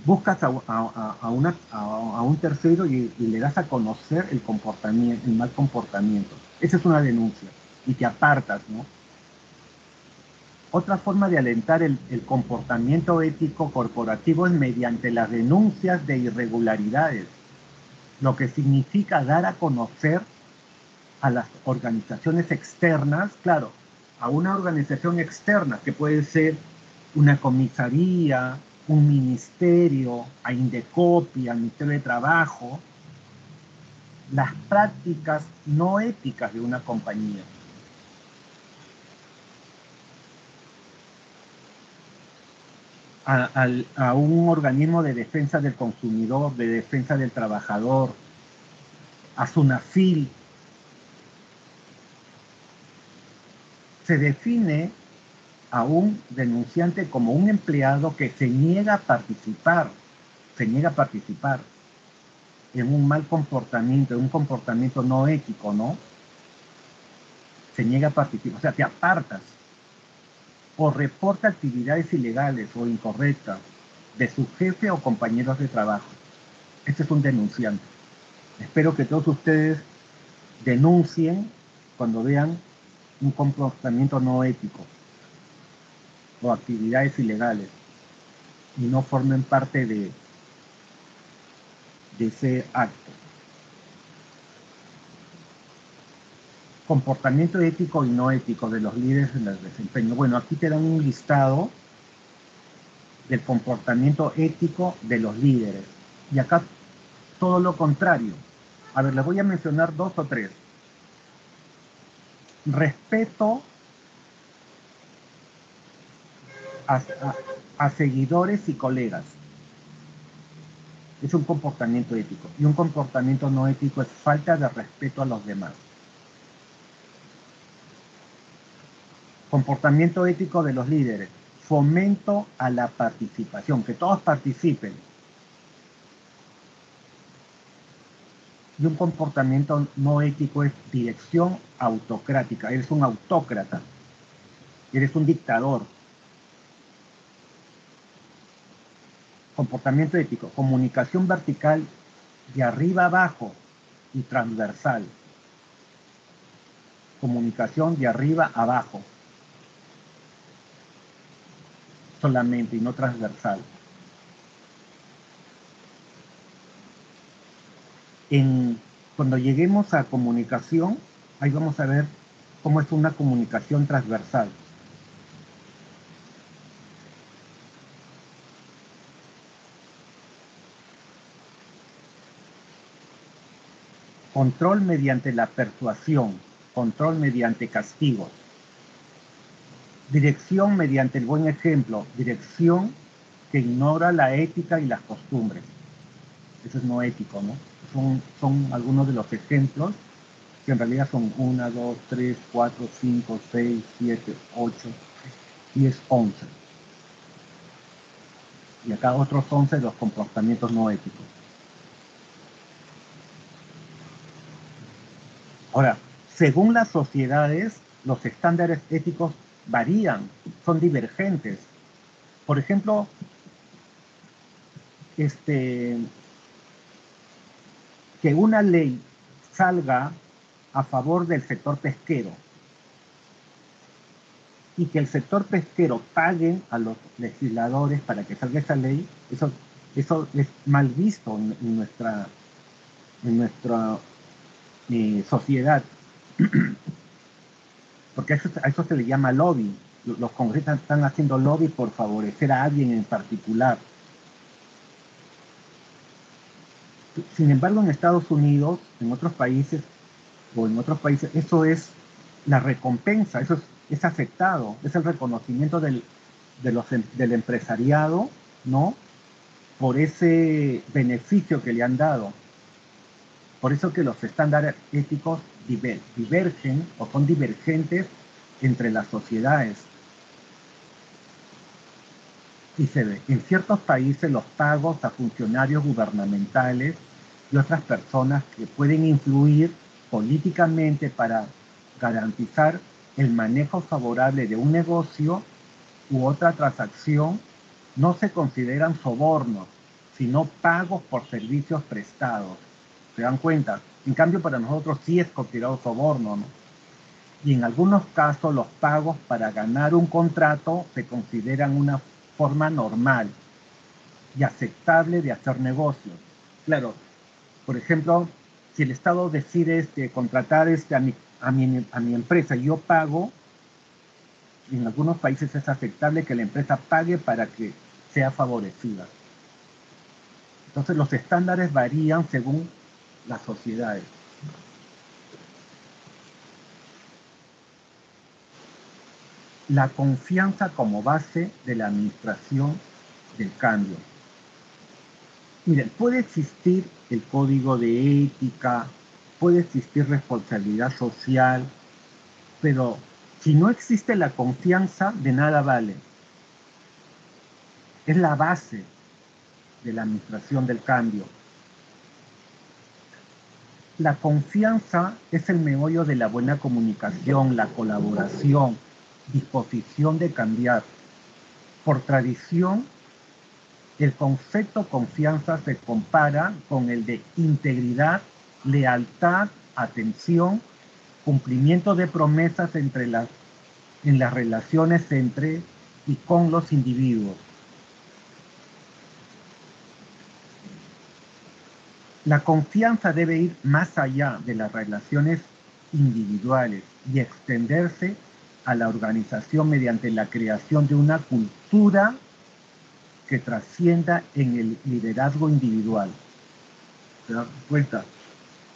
buscas a un tercero y le das a conocer el comportamiento, el mal comportamiento. Esa es una denuncia. Y te apartas, ¿no? Otra forma de alentar el comportamiento ético corporativo es mediante las denuncias de irregularidades, lo que significa dar a conocer a las organizaciones externas, claro, a una organización externa que puede ser una comisaría, un ministerio, a Indecopi, al Ministerio de Trabajo, las prácticas no éticas de una compañía. A un organismo de defensa del consumidor, de defensa del trabajador, a SUNAFIL. Se define a un denunciante como un empleado que se niega a participar en un mal comportamiento, en un comportamiento no ético, ¿no? Se niega a participar, o sea, te apartas, o reporta actividades ilegales o incorrectas de su jefe o compañeros de trabajo. Este es un denunciante. Espero que todos ustedes denuncien cuando vean un comportamiento no ético o actividades ilegales y no formen parte de ese acto. Comportamiento ético y no ético de los líderes en el desempeño. Bueno, aquí te dan un listado del comportamiento ético de los líderes. Y acá todo lo contrario. A ver, les voy a mencionar 2 o 3. Respeto a seguidores y colegas. Es un comportamiento ético. Y un comportamiento no ético es falta de respeto a los demás. Comportamiento ético de los líderes. Fomento a la participación, que todos participen. Y un comportamiento no ético es dirección autocrática. Eres un autócrata. Eres un dictador. Comportamiento ético. Comunicación vertical de arriba abajo y transversal. Comunicación de arriba abajo. Solamente y no transversal. Cuando lleguemos a comunicación, ahí vamos a ver cómo es una comunicación transversal. Control mediante la persuasión, control mediante castigos. Dirección mediante el buen ejemplo, dirección que ignora la ética y las costumbres. Eso es no ético, ¿no? Son algunos de los ejemplos que en realidad son 1, 2, 3, 4, 5, 6, 7, 8, 10, 11. Y acá otros 11 de los comportamientos no éticos. Ahora, según las sociedades, los estándares éticos varían, son divergentes. Por ejemplo, que una ley salga a favor del sector pesquero y que el sector pesquero pague a los legisladores para que salga esa ley, eso es mal visto en nuestra sociedad, porque a eso se le llama lobby. Los congresistas están haciendo lobby por favorecer a alguien en particular. Sin embargo, en Estados Unidos, en otros países, eso es la recompensa, eso es aceptado, es el reconocimiento del empresariado, ¿no? Por ese beneficio que le han dado. Por eso que los estándares éticos divergen o son divergentes entre las sociedades. Y se ve, en ciertos países los pagos a funcionarios gubernamentales y otras personas que pueden influir políticamente para garantizar el manejo favorable de un negocio u otra transacción no se consideran sobornos, sino pagos por servicios prestados. ¿Se dan cuenta? En cambio, para nosotros sí es considerado soborno, ¿no? Y en algunos casos los pagos para ganar un contrato se consideran una forma normal y aceptable de hacer negocios. Claro, por ejemplo, si el Estado decide contratar a mi empresa y yo pago, en algunos países es aceptable que la empresa pague para que sea favorecida. Entonces los estándares varían según las sociedades. La confianza como base de la administración del cambio. Miren, puede existir el código de ética, puede existir responsabilidad social, pero si no existe la confianza, de nada vale. Es la base de la administración del cambio. La confianza es el meollo de la buena comunicación, la colaboración, disposición de cambiar. Por tradición, el concepto confianza se compara con el de integridad, lealtad, atención, cumplimiento de promesas en las relaciones entre y con los individuos. La confianza debe ir más allá de las relaciones individuales y extenderse a la organización mediante la creación de una cultura que trascienda en el liderazgo individual. ¿Se dan cuenta?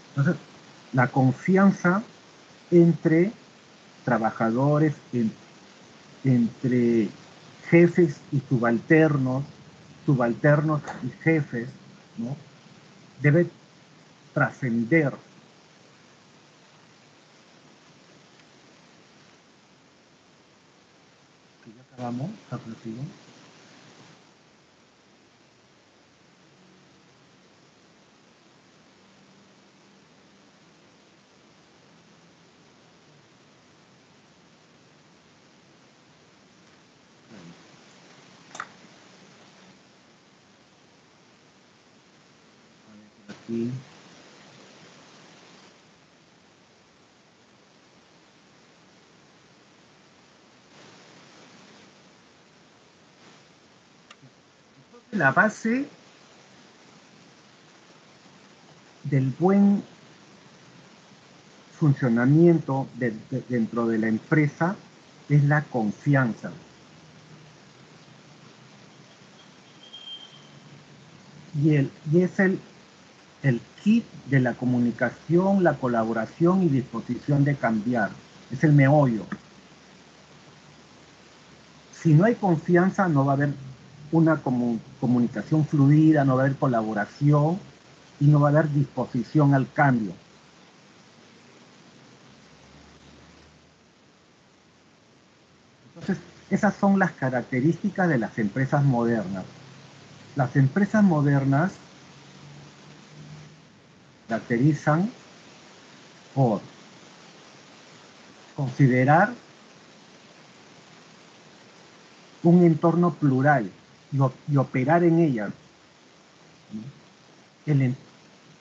Entonces, la confianza entre trabajadores, entre jefes y subalternos y jefes, ¿no? Debe trascender. Ya acabamos, ¿consigo? Aquí. La base del buen funcionamiento dentro de la empresa es la confianza. Y es el kit de la comunicación, la colaboración y disposición de cambiar. Es el meollo. Si no hay confianza, no va a haber una comunicación fluida, no va a haber colaboración y no va a haber disposición al cambio. Entonces, esas son las características de las empresas modernas. Las empresas modernas caracterizan por considerar un entorno plural y operar en ellas. El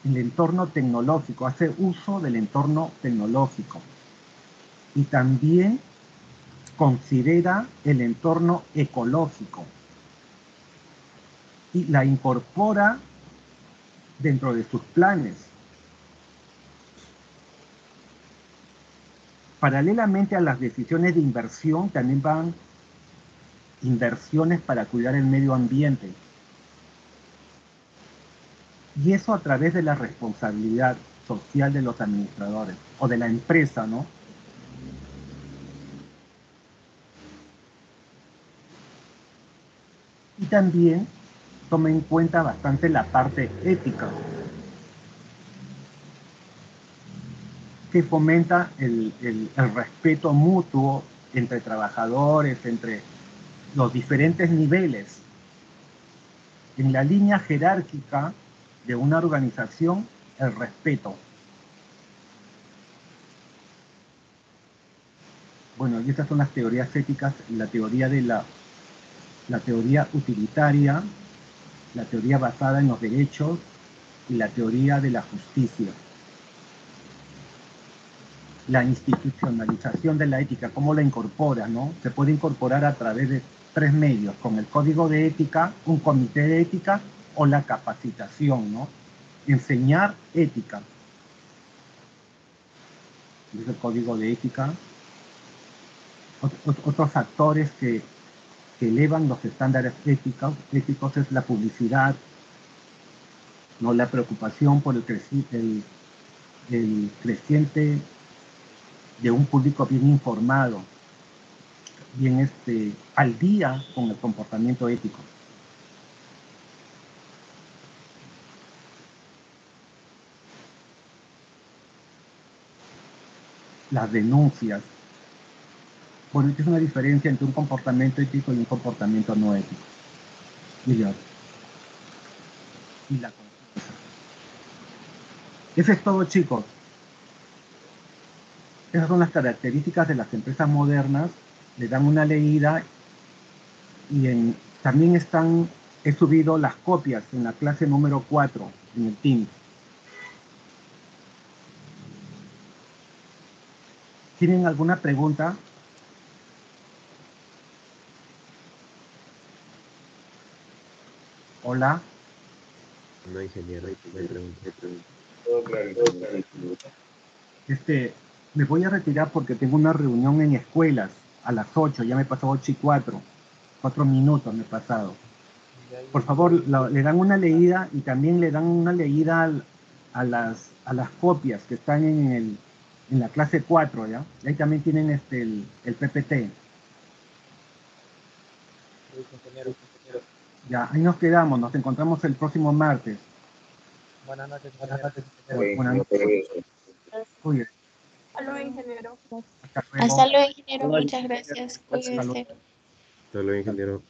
entorno tecnológico, hace uso del entorno tecnológico. Y también considera el entorno ecológico y la incorpora dentro de sus planes. Paralelamente a las decisiones de inversión, también van inversiones para cuidar el medio ambiente. Y eso a través de la responsabilidad social de los administradores o de la empresa, ¿no? Y también toma en cuenta bastante la parte ética, que fomenta el respeto mutuo entre trabajadores, entre los diferentes niveles. En la línea jerárquica de una organización, el respeto. Bueno, y estas son las teorías éticas, la teoría de la teoría utilitaria, la teoría basada en los derechos y la teoría de la justicia. La institucionalización de la ética, cómo la incorpora, ¿no? Se puede incorporar a través de 3 medios, con el código de ética, un comité de ética o la capacitación, ¿no? Enseñar ética. Es el código de ética. Otros factores que elevan los estándares éticos es la publicidad, ¿no? La preocupación por el creciente de un público bien informado, bien al día con el comportamiento ético. Las denuncias. Bueno, es una diferencia entre un comportamiento ético y un comportamiento no ético. Y la confianza. Eso es todo, chicos. Esas son las características de las empresas modernas. Le dan una leída y también he subido las copias en la clase número 4 en el Teams. ¿Tienen alguna pregunta? Hola. No, ingeniero, no hay pregunta. Todo claro, ingeniero. Me voy a retirar porque tengo una reunión en escuelas a las 8, ya me pasó 8:04. 4 minutos me he pasado. Por favor, le dan una leída y también le dan una leída a las copias que están en la clase 4, ¿ya? Y ahí también tienen el PPT. Ya, ahí nos quedamos, nos encontramos el próximo martes. Buenas noches. Buenas noches. Oye, Hasta luego, ingeniero. Hasta luego, ingeniero. Muchas gracias. Cuídese. Hasta luego, ingeniero.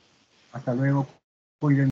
Hasta luego. Cuídense.